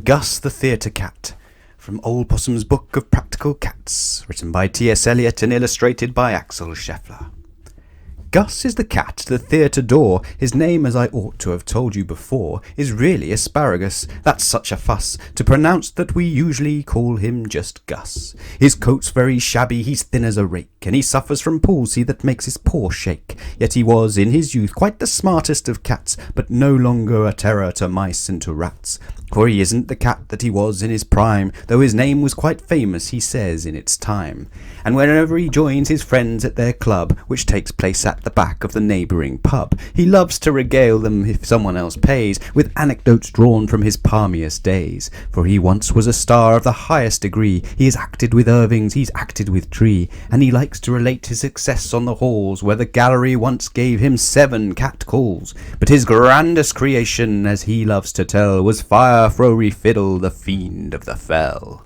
Gus the Theatre Cat, from Old Possum's Book of Practical Cats, written by T.S Elliot and illustrated by Axel Scheffler. Gus is the cat to the theatre door. His name, as I ought to have told you before, is really Asparagus. That's such a fuss to pronounce that we usually call him just Gus. His coat's very shabby, he's thin as a rake, and he suffers from palsy that makes his paw shake. Yet he was, in his youth, quite the smartest of cats, but no longer a terror to mice and to rats. For he isn't the cat that he was in his prime, though his name was quite famous, he says, in its time. And whenever he joins his friends at their club, which takes place at the back of the neighbouring pub, he loves to regale them, if someone else pays, with anecdotes drawn from his palmiest days. For he once was a star of the highest degree, he has acted with Irvings, he's acted with Tree, and he likes to relate his success on the halls, where the gallery once gave him 7 cat calls. But his grandest creation, as he loves to tell, was Fire Frory Fiddle, the fiend of the fell.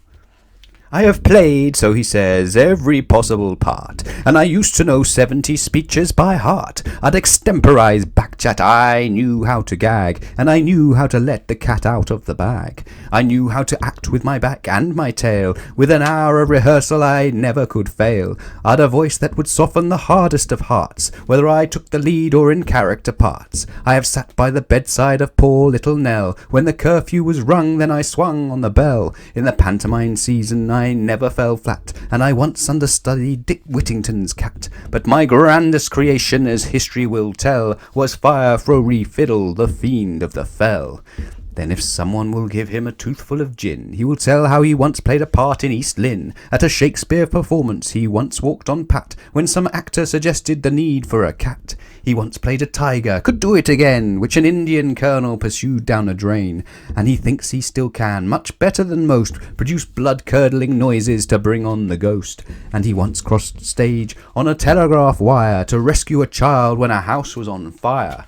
I have played, so he says, every possible part, and I used to know 70 speeches by heart. I'd extemporize backchat, I knew how to gag, and I knew how to let the cat out of the bag. I knew how to act with my back and my tail. With an hour of rehearsal I never could fail. I'd a voice that would soften the hardest of hearts, whether I took the lead or in character parts. I have sat by the bedside of poor little Nell. When the curfew was rung, then I swung on the bell. In the pantomime season I never fell flat, and I once understudied Dick Whittington's cat. But my grandest creation, as history will tell, was Fire Frory Fiddle, the fiend of the fell. Then if someone will give him a toothful of gin, he will tell how he once played a part in East Lynne. At a Shakespeare performance he once walked on Pat, when some actor suggested the need for a cat. He once played a tiger, could do it again, which an Indian colonel pursued down a drain. And he thinks he still can, much better than most, produce blood-curdling noises to bring on the ghost. And he once crossed stage on a telegraph wire to rescue a child when a house was on fire.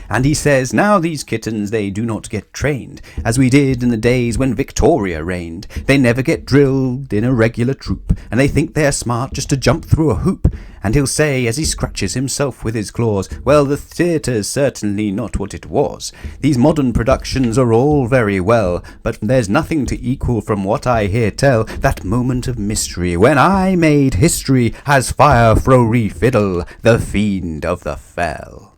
And he says, now these kittens, they do not get trained, as we did in the days when Victoria reigned. They never get drilled in a regular troop, and they think they are smart just to jump through a hoop. And he'll say, as he scratches himself with his claws, well, the theatre's certainly not what it was. These modern productions are all very well, but there's nothing to equal, from what I hear tell, that moment of mystery when I made history as Fire Frory Fiddle, the fiend of the fell.